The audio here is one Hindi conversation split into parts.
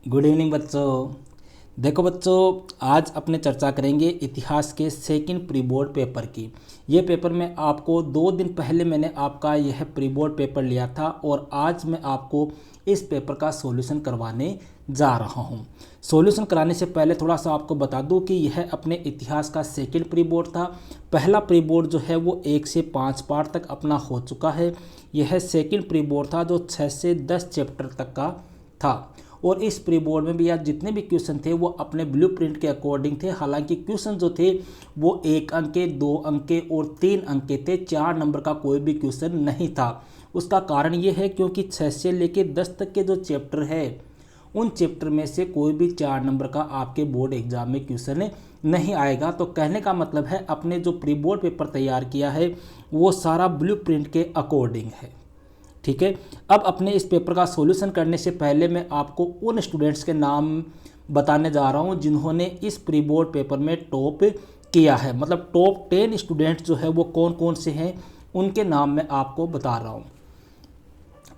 गुड इवनिंग बच्चों। देखो बच्चों, आज अपने चर्चा करेंगे इतिहास के सेकंड प्री बोर्ड पेपर की। ये पेपर में आपको 2 दिन पहले मैंने आपका यह प्री बोर्ड पेपर लिया था और आज मैं आपको इस पेपर का सॉल्यूशन करवाने जा रहा हूँ। सॉल्यूशन कराने से पहले थोड़ा सा आपको बता दूं कि यह अपने इतिहास का सेकंड प्री बोर्ड था। पहला प्री बोर्ड जो है वो 1 से 5 पार्ट तक अपना हो चुका है। यह सेकंड प्री बोर्ड था जो 6 से 10 चैप्टर तक का था। और इस प्री बोर्ड में भी आज जितने भी क्वेश्चन थे वो अपने ब्लूप्रिंट के अकॉर्डिंग थे। हालांकि क्वेश्चन जो थे वो 1 अंक के, 2 अंक के और 3 अंक के थे। 4 नंबर का कोई भी क्वेश्चन नहीं था। उसका कारण ये है क्योंकि 6 से लेकर 10 तक के जो चैप्टर है उन चैप्टर में से कोई भी 4 नंबर का आपके बोर्ड एग्जाम में क्वेश्चन नहीं आएगा। तो कहने का मतलब है अपने जो प्री बोर्ड पेपर तैयार किया है वो सारा ब्लूप्रिंट के अकॉर्डिंग है। ठीक है। अब अपने इस पेपर का सॉल्यूशन करने से पहले मैं आपको उन स्टूडेंट्स के नाम बताने जा रहा हूं जिन्होंने इस प्री बोर्ड पेपर में टॉप किया है। मतलब टॉप 10 स्टूडेंट्स जो है वो कौन कौन से हैं उनके नाम मैं आपको बता रहा हूं।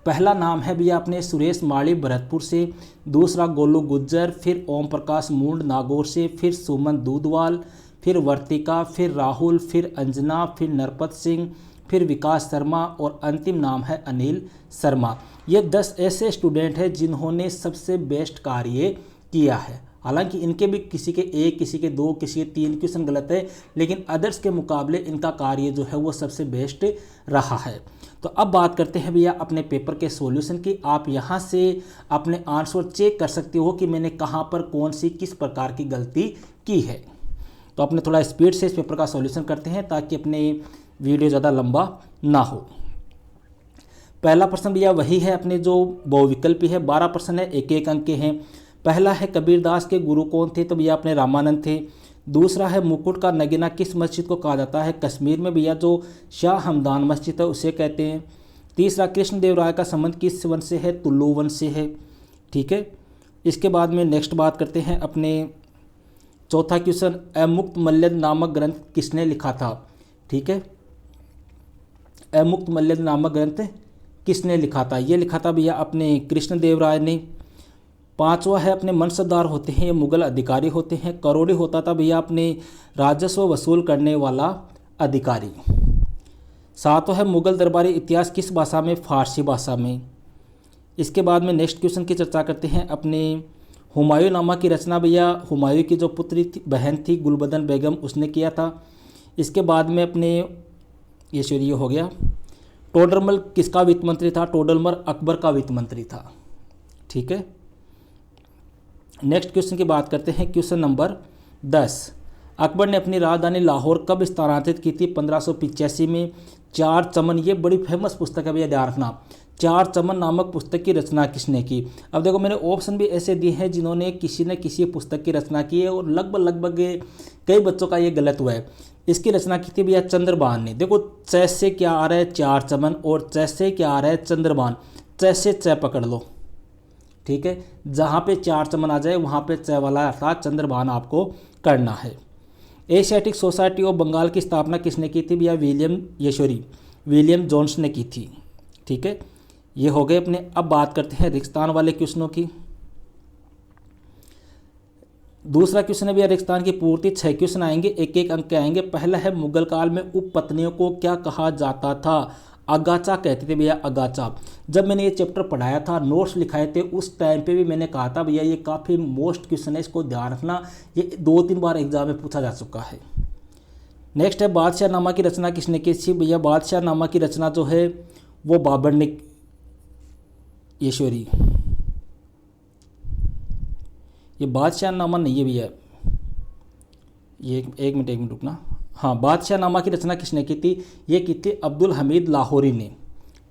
पहला नाम है भैया अपने सुरेश माली भरतपुर से, दूसरा गोलू गुज्जर, फिर ओम प्रकाश मूंड नागौर से, फिर सुमन दूधवाल, फिर वर्तिका, फिर राहुल, फिर अंजना, फिर नरपत सिंह, फिर विकास शर्मा और अंतिम नाम है अनिल शर्मा। ये 10 ऐसे स्टूडेंट हैं जिन्होंने सबसे बेस्ट कार्य किया है। हालांकि इनके भी किसी के 1, किसी के 2, किसी के 3 क्वेश्चन गलत है, लेकिन अदर्स के मुकाबले इनका कार्य जो है वो सबसे बेस्ट रहा है। तो अब बात करते हैं भैया अपने पेपर के सॉल्यूशन की। आप यहाँ से अपने आंसर चेक कर सकते हो कि मैंने कहाँ पर कौन सी किस प्रकार की गलती की है। तो अपने थोड़ा स्पीड से इस पेपर का सॉल्यूशन करते हैं ताकि अपने वीडियो ज़्यादा लंबा ना हो। पहला प्रश्न भैया वही है अपने जो बहुविकल्पी है। 12 प्रश्न है, 1-1 अंक के हैं। पहला है कबीरदास के गुरु कौन थे? तो भैया अपने रामानंद थे। दूसरा है मुकुट का नगीना किस मस्जिद को कहा जाता है? कश्मीर में भैया जो शाह हमदान मस्जिद है उसे कहते हैं। तीसरा कृष्णदेव राय का संबंध किस वन से है? तुल्लू वन से है। ठीक है। इसके बाद में नेक्स्ट बात करते हैं अपने चौथा क्वेश्चन, अमुक्त मल्यद नामक ग्रंथ किसने लिखा था? ठीक है। अमुक्त मल्यद नामक ग्रंथ किसने लिखा था? ये लिखा था भैया अपने कृष्णदेव राय ने। पांचवा है अपने मनसबदार होते हैं ये मुगल अधिकारी होते हैं। करोड़ी होता था भैया अपने राजस्व वसूल करने वाला अधिकारी। सातवां है मुगल दरबारी इतिहास किस भाषा में? फारसी भाषा में। इसके बाद में नेक्स्ट क्वेश्चन की चर्चा करते हैं अपने हुमायूं नामा की रचना भैया हुमायूं की जो पुत्री थी, बहन थी गुलबदन बेगम, उसने किया था। इसके बाद में अपने ये शोरिय हो गया। टोडरमल किसका वित्त मंत्री था? टोडरमल अकबर का वित्त मंत्री था। ठीक है। नेक्स्ट क्वेश्चन की बात करते हैं, क्वेश्चन नंबर 10। अकबर ने अपनी राजधानी लाहौर कब स्थानांतरित की थी? 1585 में। चार चमन, ये बड़ी फेमस पुस्तक है भैया, ध्यान रखना। चार चमन नामक पुस्तक की रचना किसने की? अब देखो मैंने ऑप्शन भी ऐसे दिए हैं जिन्होंने किसी न किसी पुस्तक की रचना की है और लगभग कई बच्चों का ये गलत हुआ है। इसकी रचना की थी भैया चंद्रबान ने। देखो चै से क्या आ रहा है? चार चमन, और चै से क्या आ रहा है? चंद्रबान। चै से चै पकड़ लो। ठीक है। जहाँ पे चार चमन आ जाए वहाँ पे चै वाला अर्थात चंद्रबान आपको करना है। एशियाटिक सोसाइटी ऑफ बंगाल की स्थापना किसने की थी भैया? विलियम जोन्स ने की थी। ठीक है। ये हो गए अपने। अब बात करते हैं रेगिस्तान वाले क्वेश्चनों की। दूसरा क्वेश्चन है भैया रेगिस्तान की पूर्ति। 6 क्वेश्चन आएंगे, 1-1 अंक के आएंगे। पहला है मुगल काल में उपपत्नियों को क्या कहा जाता था? अगाचा कहते थे भैया, अगाचा। जब मैंने ये चैप्टर पढ़ाया था, नोट्स लिखाए थे, उस टाइम पे भी मैंने कहा था भैया ये काफ़ी मोस्ट क्वेश्चन है, इसको ध्यान रखना, ये 2-3 बार एग्जाम में पूछा जा चुका है। नेक्स्ट है बादशाह नामा की रचना किसने की थी? भैया बादशाह नामा की रचना जो है वो बाबर ने, ये बादशाह नामा नहीं है भैया, ये एक मिनट रुकना। हाँ, बादशाह नामा की रचना किसने की थी? ये की थी अब्दुल हमीद लाहौरी ने।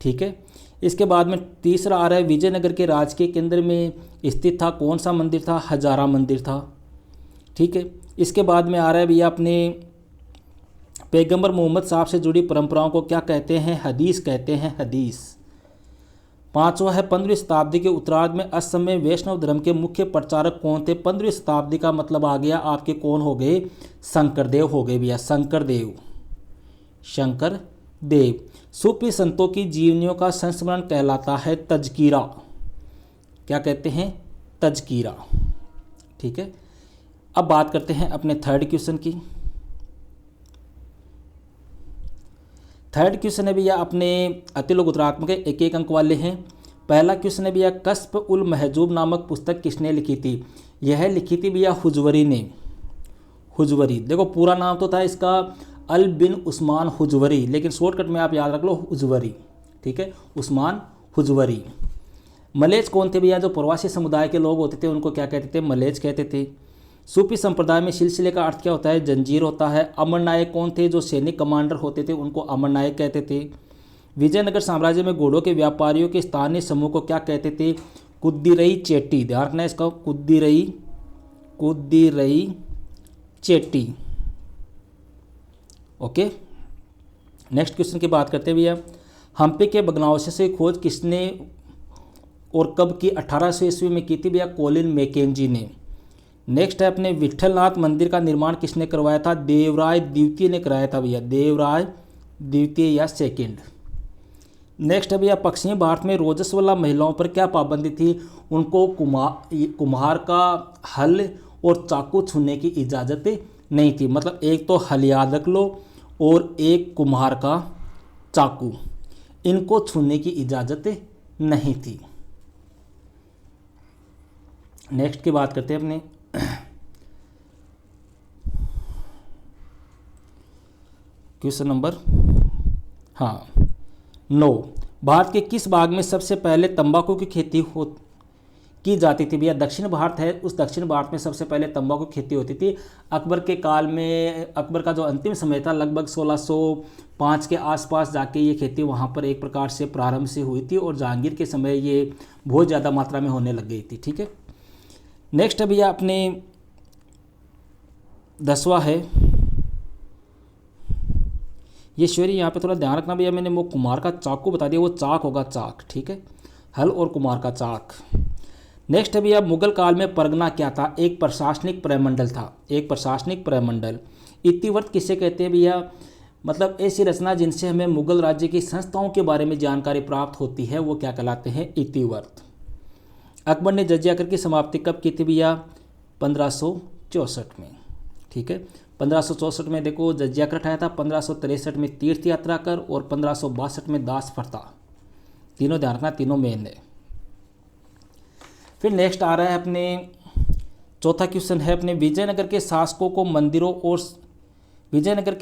ठीक है। इसके बाद में तीसरा आ रहा है विजयनगर के राजकीय केंद्र में स्थित था कौन सा मंदिर था? हजारा मंदिर था। ठीक है। इसके बाद में आ रहा है भैया अपने पैगंबर मोहम्मद साहब से जुड़ी परंपराओं को क्या कहते हैं? हदीस कहते हैं, हदीस। पांचवा है 15वीं शताब्दी के उत्तरार्ध में असम में वैष्णव धर्म के मुख्य प्रचारक कौन थे? 15वीं शताब्दी का मतलब आ गया आपके कौन हो गए? शंकरदेव हो गए भैया, शंकरदेव। सूफी संतों की जीवनियों का संस्मरण कहलाता है तज़किरा। क्या कहते हैं? तजकीरा। ठीक है, अब बात करते हैं अपने थर्ड क्वेश्चन की। थर्ड क्वेश्चन है भैया अपने अति लघुत्तरात्मक एक एक अंक वाले हैं। पहला क्वेश्चन है भैया कस्ब उल महजूब नामक पुस्तक किसने लिखी थी? यह लिखी थी भैया हुजवरी ने। हुजवरी, देखो पूरा नाम तो था इसका अल बिन उस्मान हुजवरी, लेकिन शॉर्टकट में आप याद रख लो हुजवरी। ठीक है, उस्मान हुजवरी। मलेच कौन थे भैया? जो प्रवासी समुदाय के लोग होते थे उनको क्या कहते थे? मलेच कहते थे। सूफी संप्रदाय में सिलसिले का अर्थ क्या होता है? जंजीर होता है। अमर नायक कौन थे? जो सैनिक कमांडर होते थे उनको अमर नायक कहते थे। विजयनगर साम्राज्य में घोड़ों के व्यापारियों के स्थानीय समूह को क्या कहते थे? कुद्दिरई चेट्टी। ध्यान रखना इसका, कुद्दिरई चेट्टी। ओके, नेक्स्ट क्वेश्चन की बात करते हैं भैया। हम्पी के भग्नावशेष की खोज किसने और कब की? 1800 ईस्वी में की थी भैया कोलिन मैकेंजी ने। नेक्स्ट है अपने विठलनाथ मंदिर का निर्माण किसने करवाया था? देवराय द्वितीय ने कराया था भैया, देवराय द्वितीय या सेकंड। नेक्स्ट है भैया पश्चिमी भारत में रोजस्वला महिलाओं पर क्या पाबंदी थी? उनको कुम्हार का हल और चाकू छूने की इजाज़त नहीं थी। मतलब एक तो हल याद रख लो और एक कुम्हार का चाकू, इनको छूने की इजाज़त नहीं थी। नेक्स्ट की बात करते हैं अपने क्वेश्चन नंबर 9। भारत के किस भाग में सबसे पहले तंबाकू की खेती की जाती थी भैया? दक्षिण भारत है, उस दक्षिण भारत में सबसे पहले तंबाकू की खेती होती थी। अकबर के काल में, अकबर का जो अंतिम समय था लगभग 1605 के आसपास जाके ये खेती वहाँ पर एक प्रकार से प्रारंभ से हुई थी और जहांगीर के समय ये बहुत ज़्यादा मात्रा में होने लग गई थी। ठीक है, नेक्स्ट है भैया अपने 10वां है ये श्योरी, यहाँ पे थोड़ा ध्यान रखना भैया, मैंने वो कुम्हार का चाकू बता दिया, वो चाक होगा चाक। ठीक है, हल और कुम्हार का चाक। नेक्स्ट है भैया मुगल काल में परगना क्या था? एक प्रशासनिक प्रमंडल था, एक प्रशासनिक प्रमंडल। इतिवृत्त किसे कहते हैं भैया? मतलब ऐसी रचना जिनसे हमें मुगल राज्य की संस्थाओं के बारे में जानकारी प्राप्त होती है वो क्या कहलाते हैं? इतिवृत्त। अकबर ने जजिया कर की समाप्ति कब की थी भैया? 1564 में। ठीक है, 1564 में देखो जजिया कर हटाया था, 1563 में तीर्थ यात्रा कर और 1562 में दास प्रथा। तीनों ध्यान रखना, तीनों मेन है। फिर नेक्स्ट आ रहा है अपने चौथा क्वेश्चन है अपने विजयनगर के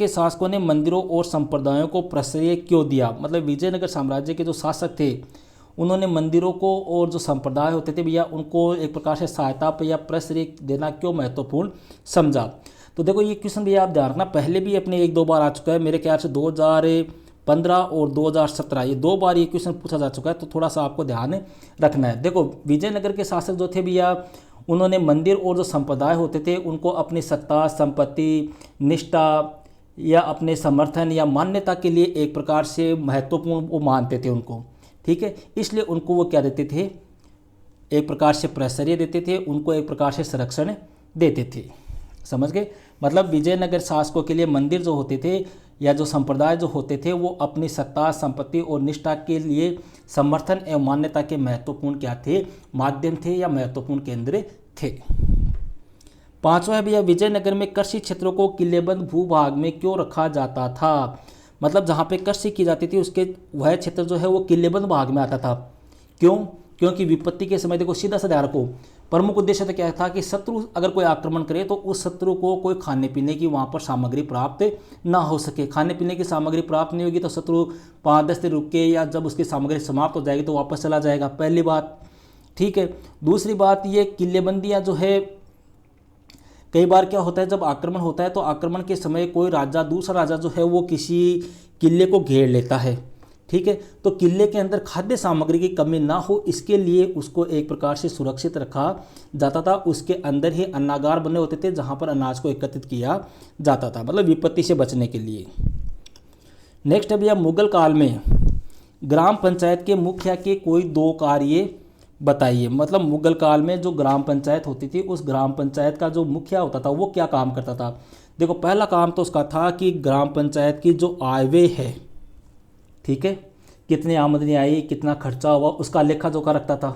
शासकों ने मंदिरों और संप्रदायों को प्रश्रय क्यों दिया? मतलब विजयनगर साम्राज्य के जो शासक थे उन्होंने मंदिरों को और जो संप्रदाय होते थे भैया उनको एक प्रकार से सहायता या प्रश्रय देना क्यों महत्वपूर्ण समझा? तो देखो ये क्वेश्चन भैया आप ध्यान रखना, पहले भी अपने 1-2 बार आ चुका है, मेरे ख्याल से 2015 और 2017 ये 2 बार ये क्वेश्चन पूछा जा चुका है, तो थोड़ा सा आपको ध्यान रखना है। देखो विजयनगर के शासक जो थे भैया उन्होंने मंदिर और जो संप्रदाय होते थे उनको अपनी सत्ता, संपत्ति, निष्ठा या अपने समर्थन या मान्यता के लिए एक प्रकार से महत्वपूर्ण वो मानते थे उनको। ठीक है, इसलिए उनको वो क्या देते थे? एक प्रकार से प्रश्रय देते थे, उनको एक प्रकार से संरक्षण देते थे। समझ गए? मतलब विजयनगर शासकों के लिए मंदिर जो होते थे या जो संप्रदाय जो होते थे वो अपनी सत्ता, संपत्ति और निष्ठा के लिए समर्थन एवं मान्यता के महत्वपूर्ण क्या थे? माध्यम थे या महत्वपूर्ण केंद्र थे। 5वां है भैया विजयनगर में कृषि क्षेत्रों को किलेबंद भूभाग में क्यों रखा जाता था? मतलब जहाँ पे कृषि की जाती थी उसके वह क्षेत्र जो है वो किलेबंद भाग में आता था। क्यों? क्योंकि विपत्ति के समय देखो सीधा सा ध्यान रखो, प्रमुख उद्देश्य तो क्या था कि शत्रु अगर कोई आक्रमण करे तो उस शत्रु को कोई खाने पीने की वहाँ पर सामग्री प्राप्त ना हो सके। खाने पीने की सामग्री प्राप्त नहीं होगी तो शत्रु 5-10 दिन रुक के या जब उसकी सामग्री समाप्त हो जाएगी तो वापस चला जाएगा, पहली बात। ठीक है, दूसरी बात ये किलेबंदियाँ जो है कई बार क्या होता है जब आक्रमण होता है तो आक्रमण के समय कोई राजा दूसरा राजा जो है वो किसी किले को घेर लेता है। ठीक है, तो किले के अंदर खाद्य सामग्री की कमी ना हो इसके लिए उसको एक प्रकार से सुरक्षित रखा जाता था। उसके अंदर ही अन्नागार बने होते थे जहाँ पर अनाज को एकत्रित किया जाता था, मतलब विपत्ति से बचने के लिए। नेक्स्ट है भैया मुगल काल में ग्राम पंचायत के मुखिया के कोई 2 कार्य बताइए। मतलब मुगल काल में जो ग्राम पंचायत होती थी उस ग्राम पंचायत का जो मुखिया होता था वो क्या काम करता था? देखो पहला काम तो उसका था कि ग्राम पंचायत की जो आय व्यय है, ठीक है, कितनी आमदनी आई, कितना खर्चा हुआ, उसका लेखा जोखा रखता था।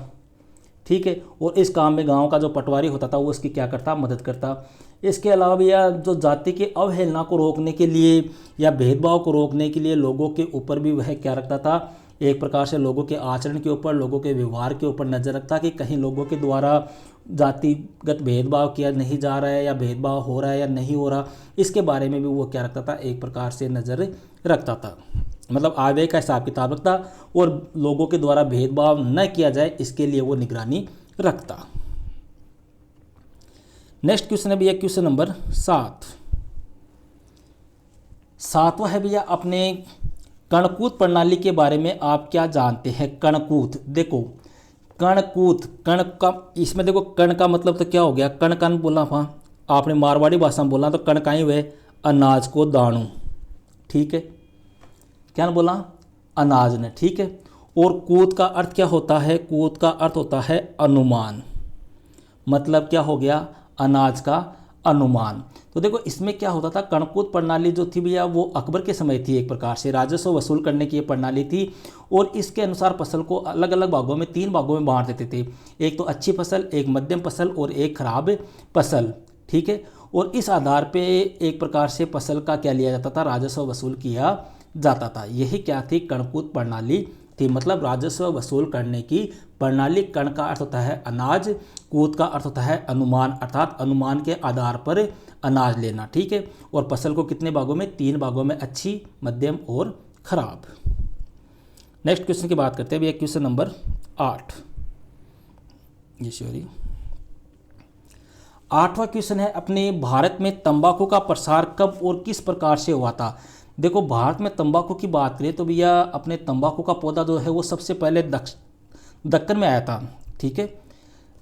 ठीक है। और इस काम में गांव का जो पटवारी होता था वो उसकी क्या करता, मदद करता। इसके अलावा या जो जाति की अवहेलना को रोकने के लिए या भेदभाव को रोकने के लिए लोगों के ऊपर भी वह क्या रखता था, एक प्रकार से लोगों के आचरण के ऊपर, लोगों के व्यवहार के ऊपर नज़र रखता कि कहीं लोगों के द्वारा जातिगत भेदभाव किया नहीं जा रहा है या भेदभाव हो रहा है या नहीं हो रहा, इसके बारे में भी वो क्या रखता था, एक प्रकार से नज़र रखता था। मतलब आगे का हिसाब किताब रखता और लोगों के द्वारा भेदभाव न किया जाए इसके लिए वो निगरानी रखता। नेक्स्ट क्वेश्चन है भैया क्वेश्चन नंबर 7वां है भैया, अपने कणकूत प्रणाली के बारे में आप क्या जानते हैं। कणकूत, देखो कणकूत, कण का इसमें देखो कण का मतलब तो क्या हो गया, कण कण बोला वहाँ आपने मारवाड़ी भाषा में बोला तो कण का ही हुए अनाज को दाणु, ठीक है, क्या बोला, अनाज ने, ठीक है। और कूत का अर्थ क्या होता है, कूत का अर्थ होता है अनुमान, मतलब क्या हो गया, अनाज का अनुमान। तो देखो इसमें क्या होता था, कणकूत प्रणाली जो थी भैया वो अकबर के समय थी, एक प्रकार से राजस्व वसूल करने की ये प्रणाली थी। और इसके अनुसार फसल को अलग अलग भागों में, 3 भागों में बांट देते थे, एक तो अच्छी फसल, एक मध्यम फसल और एक खराब फसल, ठीक है। और इस आधार पे एक प्रकार से फसल का क्या लिया जाता था, राजस्व वसूल किया जाता था। यही क्या थी, कणकूत प्रणाली थी, मतलब राजस्व वसूल करने की प्रणाली। कण का अर्थ होता है अनाज, कूत का अर्थ होता है अनुमान, अर्थात अनुमान के आधार पर अनाज लेना, ठीक है। और फसल को कितने भागों में, 3 भागों में, अच्छी, मध्यम और खराब। नेक्स्ट क्वेश्चन की बात करते हैं भैया क्वेश्चन नंबर 8। ये सॉरी 8वां क्वेश्चन है, अपने भारत में तंबाकू का प्रसार कब और किस प्रकार से हुआ था। देखो भारत में तंबाकू की बात करें तो भैया अपने तंबाकू का पौधा जो है वो सबसे पहले दक्कन में आया था, ठीक है।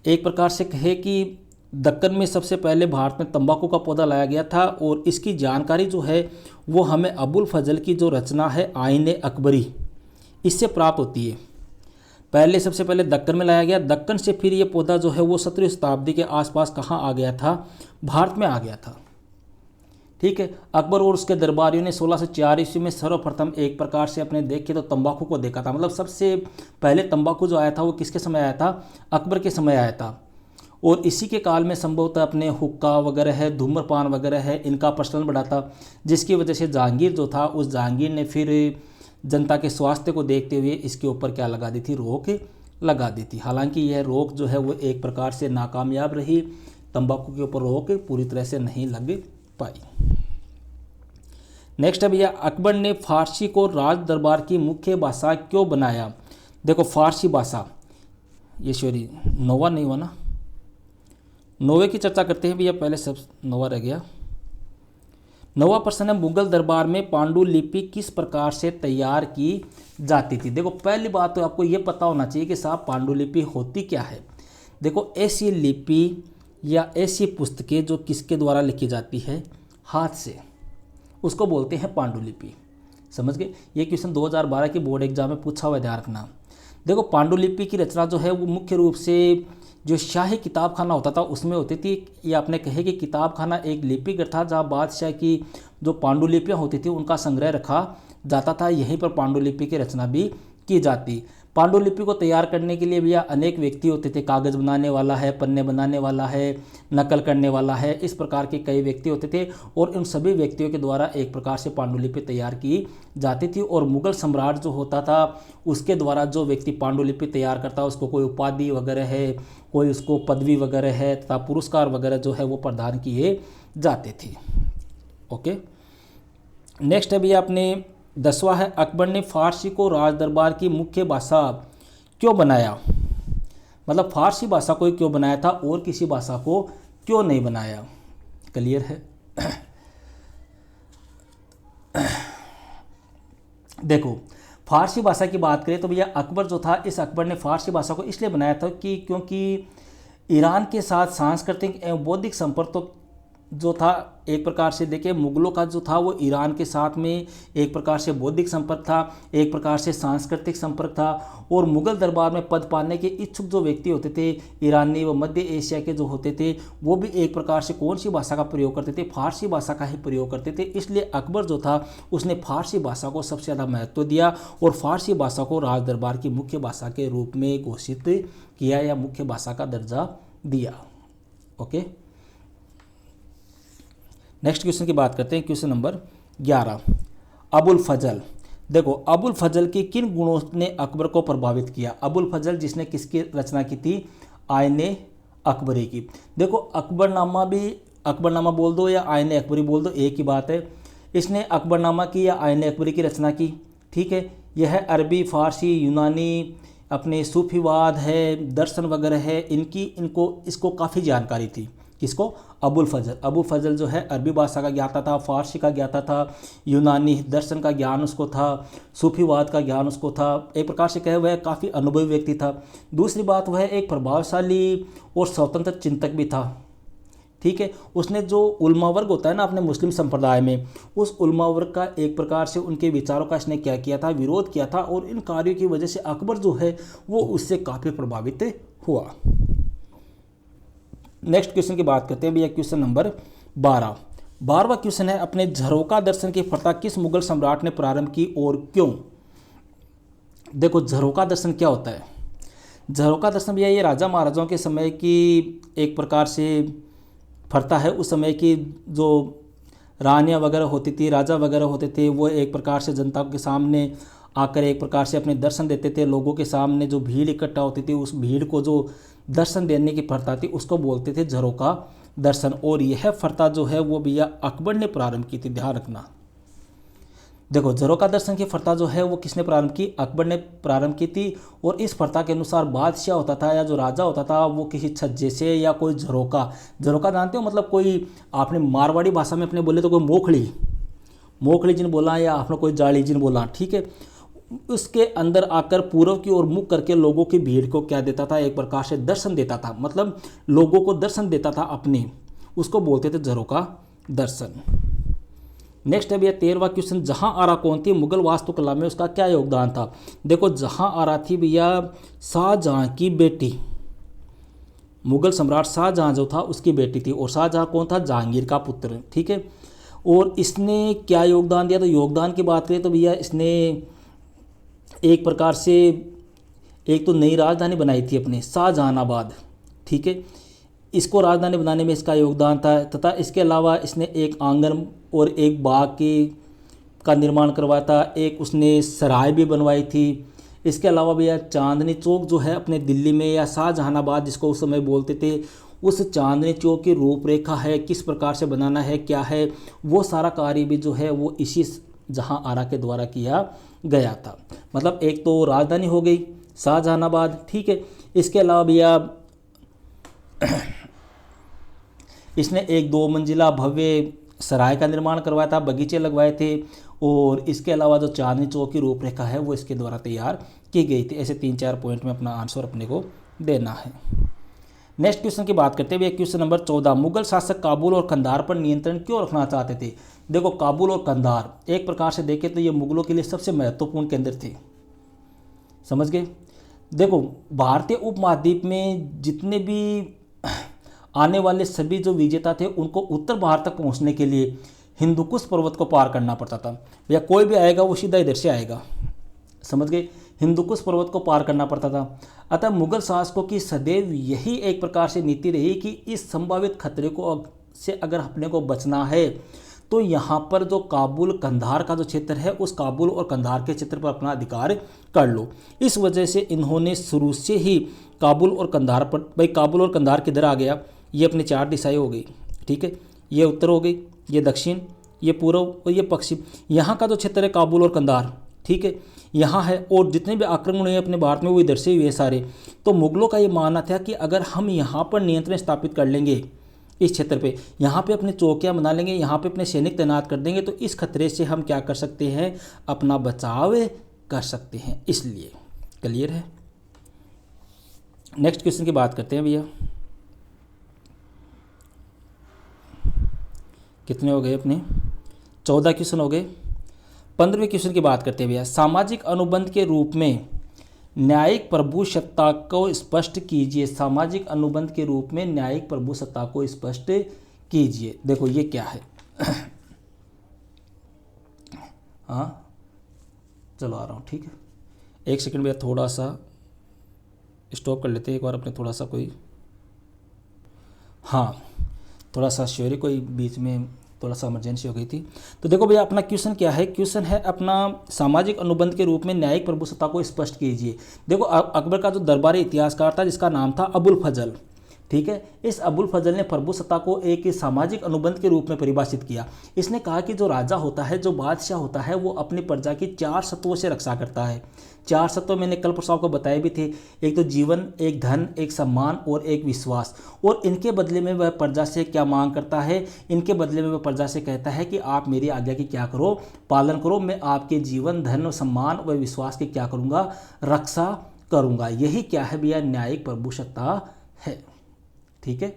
एक प्रकार से कहे कि दक्कन में सबसे पहले भारत में तंबाकू का पौधा लाया गया था। और इसकी जानकारी जो है वो हमें अबुल फजल की जो रचना है आईन अकबरी, इससे प्राप्त होती है। पहले सबसे पहले दक्कन में लाया गया, दक्कन से फिर ये पौधा जो है वो 17वीं शताब्दी के आसपास कहाँ आ गया था, भारत में आ गया था, ठीक है। अकबर और उसके दरबारियों ने 1604 ईस्वी में सर्वप्रथम एक प्रकार से अपने देखे तो तंबाकू को देखा था। मतलब सबसे पहले तंबाकू जो आया था वो किसके समय आया था, अकबर के समय आया था। और इसी के काल में संभवतः अपने हुक्का वगैरह है, धूम्रपान वगैरह है, इनका प्रचलन बढ़ा था, जिसकी वजह से जहांगीर जो था उस जहांगीर ने फिर जनता के स्वास्थ्य को देखते हुए इसके ऊपर क्या लगा दी थी, रोक लगा दी थी। हालांकि यह रोक जो है वो एक प्रकार से नाकामयाब रही, तंबाकू के ऊपर रोक पूरी तरह से नहीं लग पाई। नेक्स्ट है भैया, अकबर ने फारसी को राज दरबार की मुख्य भाषा क्यों बनाया। देखो फारसी भाषा, ये सॉरी नोवा नहीं हुआ ना, नोवे की चर्चा करते हैं भैया, पहले सब नोवा रह गया। नौवां प्रश्न है, मुगल दरबार में पांडुलिपि किस प्रकार से तैयार की जाती थी। देखो पहली बात तो आपको ये पता होना चाहिए कि साहब पांडुलिपि होती क्या है। देखो ऐसी लिपि या ऐसी पुस्तकें जो किसके द्वारा लिखी जाती है, हाथ से, उसको बोलते हैं पांडुलिपि। समझ गए, ये क्वेश्चन 2012 के बोर्ड एग्जाम में पूछा हुआ है, ध्यान रखना। देखो पांडुलिपि की रचना जो है वो मुख्य रूप से जो शाही किताब खाना होता था उसमें होती थी। ये आपने कहे कि किताब खाना एक लिपिघर था जहाँ बादशाह की जो पांडुलिपियाँ होती थी उनका संग्रह रखा जाता था, यहीं पर पांडुलिपि की रचना भी की जाती। पांडुलिपि को तैयार करने के लिए भैया अनेक व्यक्ति होते थे, कागज़ बनाने वाला है, पन्ने बनाने वाला है, नकल करने वाला है, इस प्रकार के कई व्यक्ति होते थे। और उन सभी व्यक्तियों के द्वारा एक प्रकार से पांडुलिपि तैयार की जाती थी। और मुगल सम्राट जो होता था उसके द्वारा जो व्यक्ति पांडुलिपि तैयार करता उसको कोई उपाधि वगैरह है, कोई उसको पदवी वगैरह है तथा पुरस्कार वगैरह जो है वो प्रदान किए जाते थे। ओके, नेक्स्ट है भैया अपने 10वां है, अकबर ने फारसी को राज दरबार की मुख्य भाषा क्यों बनाया। मतलब फारसी भाषा को क्यों बनाया था और किसी भाषा को क्यों नहीं बनाया, क्लियर है। देखो फारसी भाषा की बात करें तो भैया अकबर जो था, इस अकबर ने फारसी भाषा को इसलिए बनाया था कि क्योंकि ईरान के साथ सांस्कृतिक एवं बौद्धिक संपर्क तो जो था एक प्रकार से देखिए मुगलों का जो था वो ईरान के साथ में एक प्रकार से बौद्धिक संपर्क था, एक प्रकार से सांस्कृतिक संपर्क था। और मुगल दरबार में पद पाने के इच्छुक जो व्यक्ति होते थे ईरानी व मध्य एशिया के जो होते थे वो भी एक प्रकार से कौन सी भाषा का प्रयोग करते थे, फारसी भाषा का ही प्रयोग करते थे। इसलिए अकबर जो था उसने फारसी भाषा को सबसे ज़्यादा महत्व दिया और फारसी भाषा को राज दरबार की मुख्य भाषा के रूप में घोषित किया या मुख्य भाषा का दर्जा दिया। ओके, नेक्स्ट क्वेश्चन की बात करते हैं। क्वेश्चन नंबर 11, अबुल फजल। देखो, अबुल फजल के किन गुणों ने अकबर को प्रभावित किया? अबुल फजल जिसने किसकी रचना की थी? आयने अकबरी की। देखो, अकबरनामा बोल दो या आयने अकबरी बोल दो, एक ही बात है। इसने अकबरनामा की या आयने अकबरी की रचना की, ठीक है। यह अरबी, फारसी, यूनानी, अपने सूफीवाद है, दर्शन वगैरह है, इसको काफ़ी जानकारी थी। किसको? अबुल फजल। अबुल फजल जो है अरबी भाषा का ज्ञाता था, फारसी का ज्ञाता था, यूनानी दर्शन का ज्ञान उसको था, सूफीवाद का ज्ञान उसको था। एक प्रकार से कहे वह काफ़ी अनुभवी व्यक्ति था। दूसरी बात, वह एक प्रभावशाली और स्वतंत्र चिंतक भी था, ठीक है। उसने जो उल्मा वर्ग होता है ना अपने मुस्लिम संप्रदाय में, उस उल्मा वर्ग का एक प्रकार से उनके विचारों का इसने क्या किया था? विरोध किया था, और इन कार्यों की वजह से अकबर जो है वो उससे काफ़ी प्रभावित हुआ। नेक्स्ट क्वेश्चन की बात करते हैं भैया, क्वेश्चन नंबर 12। 12वां क्वेश्चन है, अपने झरोका दर्शन की प्रथा किस मुगल सम्राट ने प्रारंभ की और क्यों? देखो, झरोका दर्शन क्या होता है? झरोका दर्शन भैया ये राजा महाराजाओं के समय की एक प्रकार से प्रथा है। उस समय की जो रानियाँ वगैरह होती थी, राजा वगैरह होते थे, वो एक प्रकार से जनता के सामने आकर एक प्रकार से अपने दर्शन देते थे। लोगों के सामने जो भीड़ इकट्ठा होती थी, उस भीड़ को जो दर्शन देने की प्रथा थी उसको बोलते थे झरोका दर्शन। और यह प्रथा जो है वो भैया अकबर ने प्रारंभ की थी, ध्यान रखना। देखो, झरोका दर्शन की प्रथा जो है वो किसने प्रारंभ की? अकबर ने प्रारंभ की थी। और इस प्रथा के अनुसार बादशाह होता था या जो राजा होता था वो किसी छज्जे से या कोई झरोका जानते हो, मतलब कोई आपने मारवाड़ी भाषा में अपने बोले तो कोई मोखली जिन बोला या आपने कोई जाली जिन बोला, ठीक है। उसके अंदर आकर पूर्व की ओर मुख करके लोगों की भीड़ को क्या देता था? एक प्रकार से दर्शन देता था, मतलब लोगों को दर्शन देता था अपने, उसको बोलते थे झरोका दर्शन। नेक्स्ट है भैया 13वां क्वेश्चन, जहां आरा कौन थी मुगल वास्तुकला में, उसका क्या योगदान था? देखो, जहां आरा थी भैया शाहजहां की बेटी, मुगल सम्राट शाहजहां जो था उसकी बेटी थी। और शाहजहां कौन था? जहांगीर का पुत्र, ठीक है। और इसने क्या योगदान दिया? तो योगदान की बात करें तो भैया इसने एक प्रकार से एक तो नई राजधानी बनाई थी अपने शाहजहानाबाद, ठीक है। इसको राजधानी बनाने में इसका योगदान था। तथा इसके अलावा इसने एक आंगन और एक बाग का निर्माण करवाया था। एक उसने सराय भी बनवाई थी। इसके अलावा भैया चांदनी चौक जो है अपने दिल्ली में, या शाहजहानाबाद जिसको उस समय बोलते थे, उस चांदनी चौक की रूपरेखा है, किस प्रकार से बनाना है, क्या है, वो सारा कार्य भी जो है वो इसी जहां आरा के द्वारा किया गया था। मतलब एक तो राजधानी हो गई शाहजहानाबाद, ठीक है। इसके अलावा भैया इसने एक 2 मंजिला भव्य सराय का निर्माण करवाया था, बगीचे लगवाए थे। और इसके अलावा जो चांदनी चौक की रूपरेखा है वो इसके द्वारा तैयार की गई थी। ऐसे 3-4 पॉइंट में अपना आंसर अपने को देना है। नेक्स्ट क्वेश्चन की बात करते हैं, क्वेश्चन नंबर 14, मुगल शासक काबुल और कंधार पर नियंत्रण क्यों रखना चाहते थे? देखो, काबुल और कंधार एक प्रकार से देखें तो ये मुगलों के लिए सबसे महत्वपूर्ण केंद्र थे, समझ गए। देखो, भारतीय उपमहाद्वीप में जितने भी आने वाले सभी जो विजेता थे उनको उत्तर भारत तक पहुंचने के लिए हिंदुकुश पर्वत को पार करना पड़ता था। या कोई भी आएगा वो सीधा इधर से आएगा, समझ गए। हिंदुकुश पर्वत को पार करना पड़ता था। अतः मुगल शासकों की सदैव यही एक प्रकार से नीति रही कि इस संभावित खतरे को से अगर अपने को बचना है तो यहाँ पर जो काबुल कंधार का जो क्षेत्र है उस काबुल और कंधार के क्षेत्र पर अपना अधिकार कर लो। इस वजह से इन्होंने शुरू से ही काबुल और कंधार पर, भाई काबुल और कंधार किधर आ गया, ये अपनी 4 दिशाएं हो गई, ठीक है। ये उत्तर हो गई, ये दक्षिण, ये पूर्व और ये पश्चिम। यहाँ का जो क्षेत्र है काबुल और कंधार, ठीक है, यहाँ है। और जितने भी आक्रमण हुए अपने भारत में वो इधर से हुए सारे। तो मुगलों का ये मानना था कि अगर हम यहाँ पर नियंत्रण स्थापित कर लेंगे इस क्षेत्र पे, यहाँ पे अपने चौकियाँ बना लेंगे, यहाँ पे अपने सैनिक तैनात कर देंगे, तो इस खतरे से हम क्या कर सकते हैं, अपना बचाव कर सकते हैं। इसलिए क्लियर है। नेक्स्ट क्वेश्चन की बात करते हैं भैया, कितने हो गए अपने? 14 क्वेश्चन हो गए। 15वें क्वेश्चन की बात करते हैं भैया, सामाजिक अनुबंध के रूप में न्यायिक प्रभुसत्ता को स्पष्ट कीजिए। सामाजिक अनुबंध के रूप में न्यायिक प्रभुसत्ता को स्पष्ट कीजिए। देखो ये क्या है हाँ चलो आ रहा हूँ, ठीक है। एक सेकंड भैया, थोड़ा सा स्टॉप कर लेते हैं एक बार अपने, थोड़ा सा कोई, हाँ थोड़ा सा श्योरी कोई बीच में थोड़ा सा इमरजेंसी हो गई थी। तो देखो भैया अपना क्वेश्चन क्या है, क्वेश्चन है अपना सामाजिक अनुबंध के रूप में न्यायिक प्रभुसत्ता को स्पष्ट कीजिए। देखो अकबर का जो दरबारी इतिहासकार था जिसका नाम था अबुल फजल, ठीक है, इस अबुल फजल ने प्रभुसत्ता को एक सामाजिक अनुबंध के रूप में परिभाषित किया। इसने कहा कि जो राजा होता है, जो बादशाह होता है, वो अपनी प्रजा की 4 सत्वों से रक्षा करता है। 4 सत्व मैंने कल परसों को बताए भी थे, एक तो जीवन, एक धन, एक सम्मान और एक विश्वास। और इनके बदले में वह प्रजा से क्या मांग करता है, इनके बदले में वह प्रजा से कहता है कि आप मेरी आज्ञा की क्या करो, पालन करो, मैं आपके जीवन, धन, सम्मान व विश्वास की क्या करूँगा, रक्षा करूँगा। यही क्या है भैया, न्यायिक प्रभुसत्ता है। ठीक है,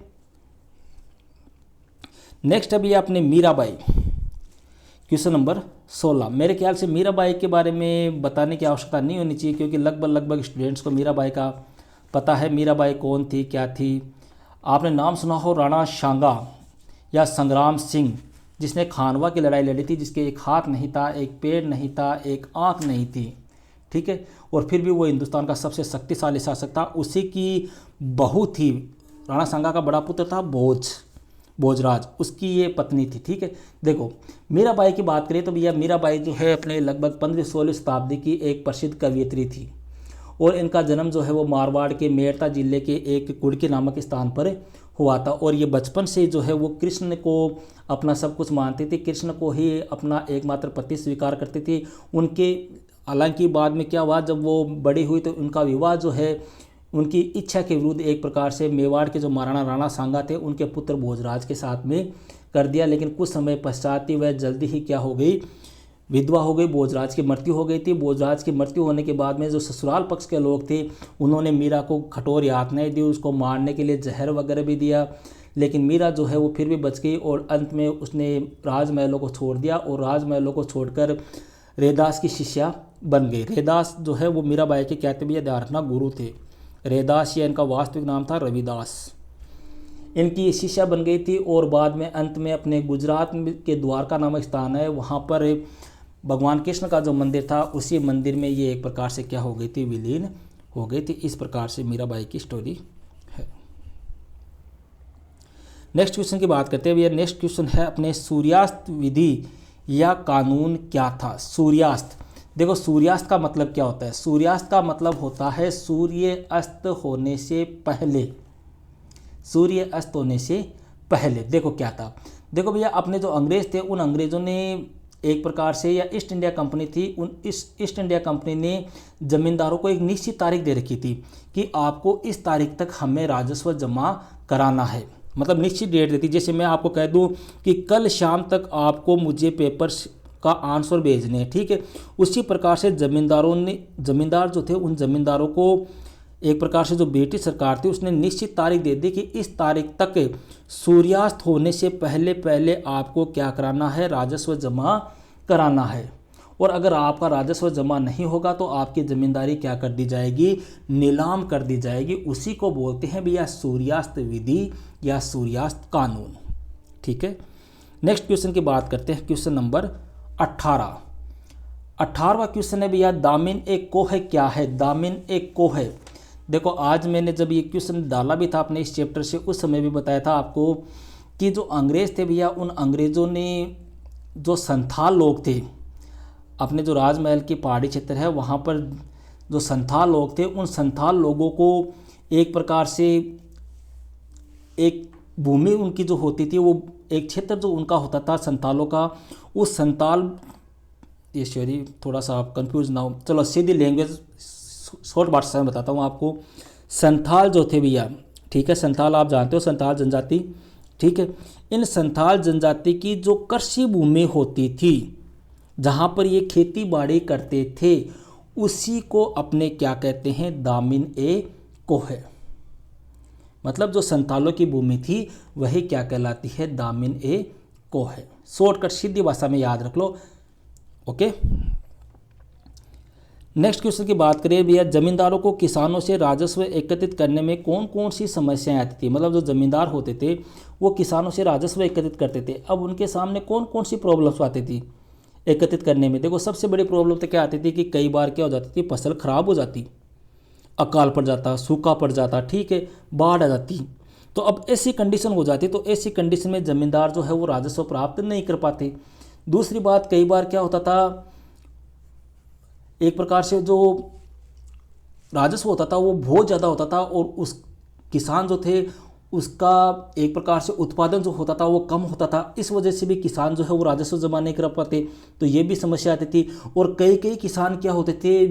नेक्स्ट अभी आपने मीराबाई, क्वेश्चन नंबर 16। मेरे ख्याल से मीराबाई के बारे में बताने की आवश्यकता नहीं होनी चाहिए, क्योंकि लगभग स्टूडेंट्स को मीराबाई का पता है। मीराबाई कौन थी, क्या थी। आपने नाम सुना हो राणा सांगा या संग्राम सिंह, जिसने खानवा की लड़ाई लड़ी थी, जिसके एक हाथ नहीं था, एक पैर नहीं था, एक आंख नहीं थी, ठीक है, और फिर भी वो हिंदुस्तान का सबसे शक्तिशाली शासक था। उसी की बहू थी, राणा सांगा का बड़ा पुत्र था भोजराज, उसकी ये पत्नी थी, ठीक है। देखो मीराबाई की बात करें तो भैया मीराबाई जो है अपने लगभग 15वीं-16वीं शताब्दी की एक प्रसिद्ध कवयित्री थी, और इनका जन्म जो है वो मारवाड़ के मेड़ता जिले के एक कुड़की नामक स्थान पर हुआ था। और ये बचपन से जो है वो कृष्ण को अपना सब कुछ मानती थी, कृष्ण को ही अपना एकमात्र पति स्वीकार करती थी। उनके हालांकि बाद में क्या हुआ, जब वो बड़ी हुई तो उनका विवाह जो है उनकी इच्छा के विरुद्ध एक प्रकार से मेवाड़ के जो महाराणा राणा सांगा थे उनके पुत्र भोजराज के साथ में कर दिया। लेकिन कुछ समय पश्चात ही वह जल्दी ही क्या हो गई, विधवा हो गई, भोजराज की मृत्यु हो गई थी। भोजराज की मृत्यु होने के बाद में जो ससुराल पक्ष के लोग थे उन्होंने मीरा को कठोर यातनाएं दी, उसको मारने के लिए जहर वगैरह भी दिया, लेकिन मीरा जो है वो फिर भी बच गई और अंत में उसने राजमहलों को छोड़ दिया और राजमहलों को छोड़कर रैदास की शिष्या बन गई। रैदास जो है वो मीराबाई के कहते भी ध्यान रखना गुरु थे। रैदास या इनका वास्तविक नाम था रविदास, इनकी शिष्या बन गई थी। और बाद में अंत में अपने गुजरात के द्वारका नामक स्थान है, वहाँ पर भगवान कृष्ण का जो मंदिर था उसी मंदिर में ये एक प्रकार से क्या हो गई थी, विलीन हो गई थी। इस प्रकार से मीराबाई की स्टोरी है। नेक्स्ट क्वेश्चन की बात करते हैं। नेक्स्ट क्वेश्चन है अपने सूर्यास्त विधि या कानून क्या था। सूर्यास्त, देखो सूर्यास्त का मतलब क्या होता है, सूर्यास्त का मतलब होता है सूर्य अस्त होने से पहले, सूर्य अस्त होने से पहले। देखो क्या था, देखो भैया अपने जो अंग्रेज थे उन अंग्रेज़ों ने एक प्रकार से, या ईस्ट इंडिया कंपनी थी, उन ईस्ट इंडिया कंपनी ने ज़मींदारों को एक निश्चित तारीख दे रखी थी कि आपको इस तारीख तक हमें राजस्व जमा कराना है, मतलब निश्चित डेट देती। जैसे मैं आपको कह दूं कि कल शाम तक आपको मुझे पेपर्स का आंसर भेजने हैं, ठीक है। उसी प्रकार से जमींदार जो थे उन जमींदारों को एक प्रकार से जो ब्रिटिश सरकार थी उसने निश्चित तारीख दे दी कि इस तारीख तक सूर्यास्त होने से पहले पहले आपको क्या कराना है, राजस्व जमा कराना है। और अगर आपका राजस्व जमा नहीं होगा तो आपकी ज़मींदारी क्या कर दी जाएगी, नीलाम कर दी जाएगी। उसी को बोलते हैं भैया सूर्यास्त विधि या सूर्यास्त कानून, ठीक है। नेक्स्ट क्वेश्चन की बात करते हैं, क्वेश्चन नंबर 18वां क्वेश्चन है भैया दामिन एक कोह क्या है। दामिन एक कोह, देखो आज मैंने जब ये क्वेश्चन डाला भी था अपने इस चैप्टर से, उस समय भी बताया था आपको कि जो अंग्रेज़ थे भैया उन अंग्रेज़ों ने जो संथाल लोग थे, अपने जो राजमहल की पहाड़ी क्षेत्र है वहाँ पर जो संथाल लोग थे उन संथाल लोगों को एक प्रकार से एक भूमि उनकी जो होती थी, वो एक क्षेत्र जो उनका होता था संथालों का, उस संथाल, ये शहरी थोड़ा सा आप कंफ्यूज ना हो, चलो सीधी लैंग्वेज शॉर्ट भाषा में बताता हूँ आपको। संथाल जो थे भैया, ठीक है, संथाल आप जानते हो, संथाल जनजाति, ठीक है। इन संथाल जनजाति की जो कृषि भूमि होती थी जहाँ पर ये खेती बाड़ी करते थे उसी को अपने क्या कहते हैं, दामिन ए कोह, मतलब जो संथालों की भूमि थी वही क्या कहलाती है, दामिन ए कोह। शॉर्टकट सीधी भाषा में याद रख लो, ओके। नेक्स्ट क्वेश्चन की बात करें भैया, जमींदारों को किसानों से राजस्व एकत्रित करने में कौन कौन सी समस्याएं आती थी। मतलब जो जमींदार होते थे वो किसानों से राजस्व एकत्रित करते थे, अब उनके सामने कौन कौन सी प्रॉब्लम्स आती थी एकत्रित करने में। देखो सबसे बड़ी प्रॉब्लम तो क्या आती थी कि कई बार क्या हो जाती थी, फसल खराब हो जाती, अकाल पड़ जाता, सूखा पड़ जाता, ठीक है, बाढ़ आ जाती। तो अब ऐसी कंडीशन हो जाती, तो ऐसी कंडीशन में ज़मींदार जो है वो राजस्व प्राप्त नहीं कर पाते। दूसरी बात, कई बार क्या होता था, एक प्रकार से जो राजस्व होता था वो बहुत ज़्यादा होता था और उस किसान जो थे उसका एक प्रकार से उत्पादन जो होता था वो कम होता था। इस वजह से भी किसान जो है वो राजस्व जमा नहीं कर पाते, तो ये भी समस्या आती थी। और कई कई किसान क्या होते थे,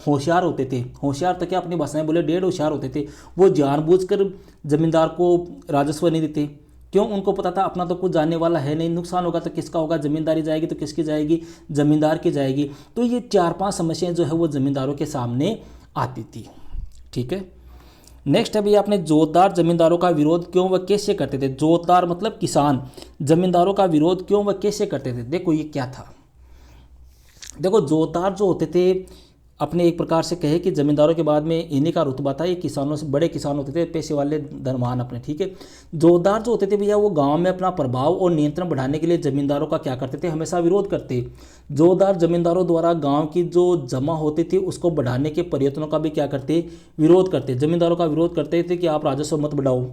होशियार होते थे, होशियार तो क्या, अपनी भाषा में बोले डेढ़ होशियार होते थे। वो जानबूझकर ज़मींदार को राजस्व नहीं देते। क्यों? उनको पता था अपना तो कुछ जाने वाला है नहीं, नुकसान होगा तो किसका होगा, ज़मींदारी जाएगी तो किसकी जाएगी, ज़मींदार की जाएगी। तो ये 4-5 समस्याएं जो है वो ज़मींदारों के सामने आती थी। ठीक है, नेक्स्ट है भैया, आपने जोतदार जमींदारों का विरोध क्यों व कैसे करते थे। जोतदार मतलब किसान, जमींदारों का विरोध क्यों व कैसे करते थे। देखो ये क्या था, देखो जोतदार जो होते थे अपने एक प्रकार से कहे कि ज़मींदारों के बाद में इन्हीं का रुतबा था, ये किसानों से बड़े किसान होते थे, पैसे वाले धनवान अपने। ठीक है, जोतदार जो होते थे भैया वो गांव में अपना प्रभाव और नियंत्रण बढ़ाने के लिए ज़मींदारों का क्या करते थे, हमेशा विरोध करते। जोतदार ज़मींदारों द्वारा गांव की जो जमा होती थी उसको बढ़ाने के प्रयत्नों का भी क्या करते, विरोध करते। ज़मींदारों का विरोध करते थे कि आप राजस्व मत बढ़ाओ,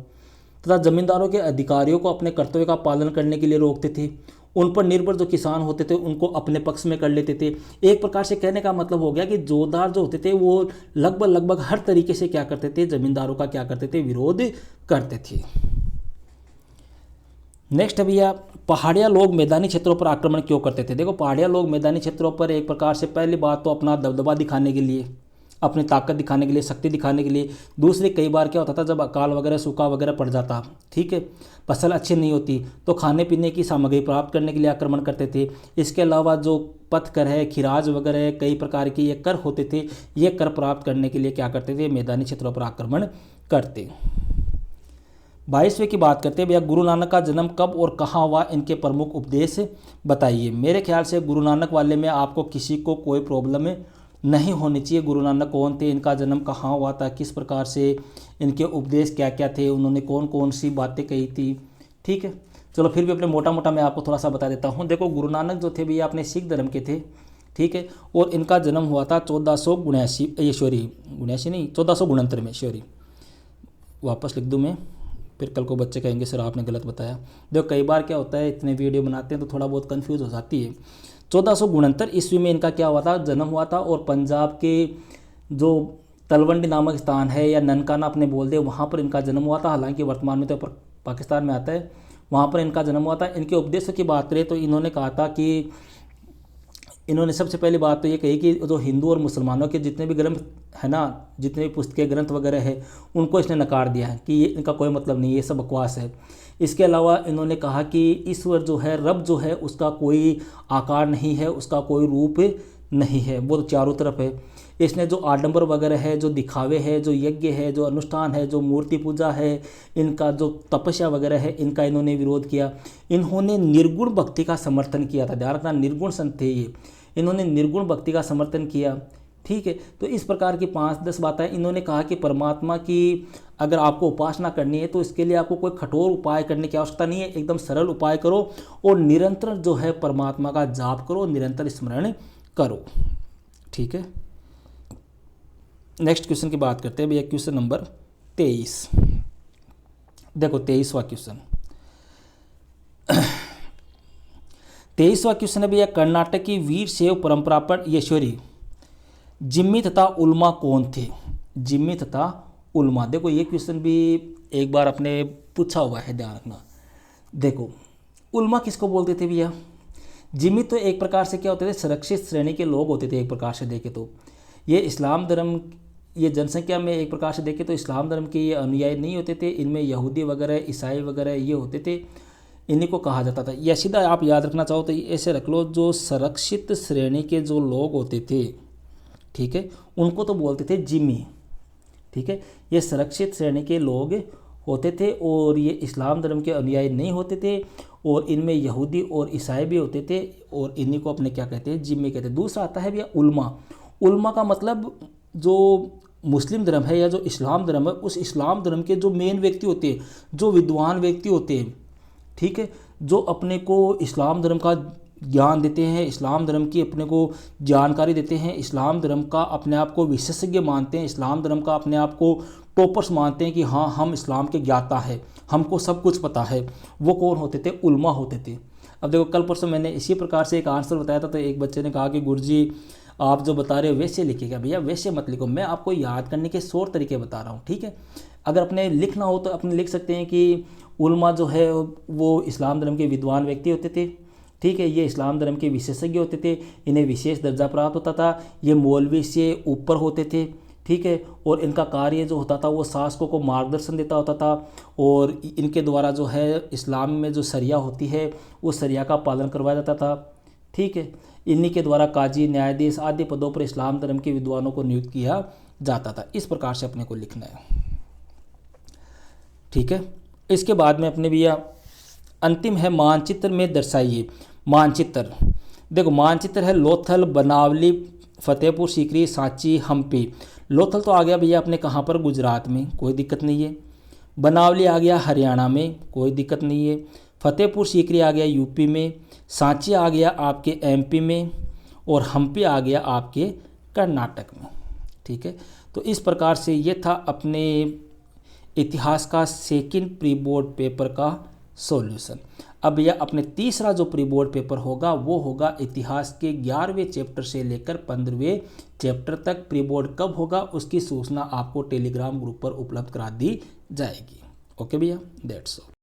तथा ज़मींदारों के अधिकारियों को अपने कर्तव्य का पालन करने के लिए रोकते थे। उन पर निर्भर जो किसान होते थे उनको अपने पक्ष में कर लेते थे। एक प्रकार से कहने का मतलब हो गया कि जोतदार जो होते थे वो लगभग हर तरीके से क्या करते थे, ज़मींदारों का क्या करते थे, विरोध करते थे। नेक्स्ट है भैया, पहाड़िया लोग मैदानी क्षेत्रों पर आक्रमण क्यों करते थे। देखो पहाड़िया लोग मैदानी क्षेत्रों पर एक प्रकार से पहली बात तो अपना दबदबा दिखाने के लिए, अपनी ताकत दिखाने के लिए, शक्ति दिखाने के लिए। दूसरी, कई बार क्या होता था जब अकाल वगैरह सूखा वगैरह पड़ जाता, ठीक है, फसल अच्छी नहीं होती, तो खाने पीने की सामग्री प्राप्त करने के लिए आक्रमण करते थे। इसके अलावा जो पथ कर है, खिराज वगैरह कई प्रकार के ये कर होते थे, ये कर प्राप्त करने के लिए क्या करते थे, मैदानी क्षेत्रों पर आक्रमण करते। 22वें की बात करते हैं भैया, गुरु नानक का जन्म कब और कहाँ हुआ, इनके प्रमुख उपदेश बताइए। मेरे ख्याल से गुरु नानक वाले में आपको किसी को कोई प्रॉब्लम नहीं होनी चाहिए। गुरु नानक कौन थे, इनका जन्म कहाँ हुआ था, किस प्रकार से इनके उपदेश क्या क्या थे, उन्होंने कौन कौन सी बातें कही थी। ठीक है, चलो फिर भी अपने मोटा मोटा मैं आपको थोड़ा सा बता देता हूँ। देखो गुरु नानक जो थे भैया अपने सिख धर्म के थे, ठीक है, और इनका जन्म हुआ था 1479, ये सॉरी 79 नहीं, 1469 में, सॉरी वापस लिख दूँ मैं, फिर कल को बच्चे कहेंगे सर आपने गलत बताया। देखो कई बार क्या होता है, इतने वीडियो बनाते हैं तो थोड़ा बहुत कन्फ्यूज़ हो जाती है। 1469 ईस्वी में इनका क्या हुआ था, जन्म हुआ था। और पंजाब के जो तलवंडी नामक स्थान है या ननकाना अपने बोल दे, वहाँ पर इनका जन्म हुआ था। हालांकि वर्तमान में तो पाकिस्तान में आता है, वहाँ पर इनका जन्म हुआ था। इनके उपदेशों की बात करें तो इन्होंने कहा था कि इन्होंने सबसे पहली बात तो ये कही कि जो हिंदू और मुसलमानों के जितने भी ग्रंथ है ना, जितने भी पुस्तकें ग्रंथ वगैरह है, उनको इसने नकार दिया है कि ये इनका कोई मतलब नहीं, ये सब बकवास है। इसके अलावा इन्होंने कहा कि ईश्वर जो है, रब जो है, उसका कोई आकार नहीं है, उसका कोई रूप नहीं है, वो तो चारों तरफ है। इसने जो आडंबर वगैरह है, जो दिखावे है, जो यज्ञ है, जो अनुष्ठान है, जो मूर्ति पूजा है, इनका जो तपस्या वगैरह है, इनका इन्होंने विरोध किया। इन्होंने निर्गुण भक्ति का समर्थन किया था। ध्यान रखना, निर्गुण संत थे ये, इन्होंने निर्गुण भक्ति का समर्थन किया। ठीक है, तो इस प्रकार की 5-10 बातें इन्होंने कहा कि परमात्मा की अगर आपको उपासना करनी है तो इसके लिए आपको कोई कठोर उपाय करने की आवश्यकता नहीं है, एकदम सरल उपाय करो और निरंतर जो है परमात्मा का जाप करो, निरंतर स्मरण करो। ठीक है, नेक्स्ट क्वेश्चन की बात करते हैं भैया, क्वेश्चन नंबर 23। देखो 23वां क्वेश्चन 23वां क्वेश्चन है भैया, कर्नाटक की वीर शैव परंपरा पर यशोरी जिम्मी तथा उल्मा कौन थे। जिम्मी तथा उल्मा, देखो ये क्वेश्चन भी एक बार अपने पूछा हुआ है, ध्यान रखना। देखो उल्मा किसको बोलते थे भैया, जिम्मी तो एक प्रकार से क्या होते थे, सुरक्षित श्रेणी के लोग होते थे। एक प्रकार से देखे तो ये इस्लाम धर्म, ये जनसंख्या में एक प्रकार से देखे तो इस्लाम धर्म के ये अनुयायी नहीं होते थे। इनमें यहूदी वगैरह, ईसाई वगैरह ये होते थे, इन्हीं को कहा जाता था। या सीधा आप याद रखना चाहो तो ऐसे रख लो, जो सुरक्षित श्रेणी के जो लोग होते थे, ठीक है, उनको तो बोलते थे जिम्मी। ठीक है, ये सुरक्षित श्रेणी के लोग होते थे और ये इस्लाम धर्म के अनुयायी नहीं होते थे, और इनमें यहूदी और ईसाई भी होते थे, और इन्हीं को अपने क्या कहते हैं, जिम्मी कहते हैं। दूसरा आता है भैया उल्मा। उल्मा का मतलब जो मुस्लिम धर्म है या जो इस्लाम धर्म है, उस इस्लाम धर्म के जो मेन व्यक्ति होते हैं, जो विद्वान व्यक्ति होते हैं, ठीक है, जो अपने को इस्लाम धर्म का ज्ञान देते हैं, इस्लाम धर्म की अपने को जानकारी देते हैं, इस्लाम धर्म का अपने आप को विशेषज्ञ मानते हैं, इस्लाम धर्म का अपने आप को टॉपर्स मानते हैं कि हाँ हम इस्लाम के ज्ञाता है, हमको सब कुछ पता है, वो कौन होते थे? उलमा होते थे। अब देखो कल परसों मैंने इसी प्रकार से एक आंसर बताया था, तो एक बच्चे ने कहा कि गुरुजी आप जो बता रहे हो वैसे लिखिएगा। भैया वैसे मत लिखो, मैं आपको याद करने के 100 तरीके बता रहा हूँ, ठीक है। अगर अपने लिखना हो तो अपने लिख सकते हैं कि उलमा जो है वो इस्लाम धर्म के विद्वान व्यक्ति होते थे, ठीक है, ये इस्लाम धर्म के विशेषज्ञ होते थे, इन्हें विशेष दर्जा प्राप्त होता था, ये मौलवी से ऊपर होते थे, ठीक है, और इनका कार्य जो होता था वो शासकों को मार्गदर्शन देता होता था, और इनके द्वारा जो है इस्लाम में जो शरिया होती है वो शरिया का पालन करवाया जाता था, ठीक है। इन्हीं के द्वारा काजी, न्यायाधीश आदि पदों पर इस्लाम धर्म के विद्वानों को नियुक्त किया जाता था। इस प्रकार से अपने को लिखना है, ठीक है। इसके बाद में अपने भैया अंतिम है मानचित्र में दर्शाइए। मानचित्र देखो, मानचित्र है लोथल, बनावली, फतेहपुर सीकरी, सांची, हम्पी। लोथल तो आ गया भैया अपने कहाँ पर? गुजरात में, कोई दिक्कत नहीं है। बनावली आ गया हरियाणा में, कोई दिक्कत नहीं है। फतेहपुर सीकरी आ गया यूपी में, सांची आ गया आपके एमपी में, और हम्पी आ गया आपके कर्नाटक में, ठीक है। तो इस प्रकार से ये था अपने इतिहास का सेकंड प्री बोर्ड पेपर का सॉल्यूशन। अब भैया अपने तीसरा जो प्री बोर्ड पेपर होगा वो होगा इतिहास के 11वें चैप्टर से लेकर 15वें चैप्टर तक। प्री बोर्ड कब होगा उसकी सूचना आपको टेलीग्राम ग्रुप पर उपलब्ध करा दी जाएगी। ओके भैया, दैट्स ऑल।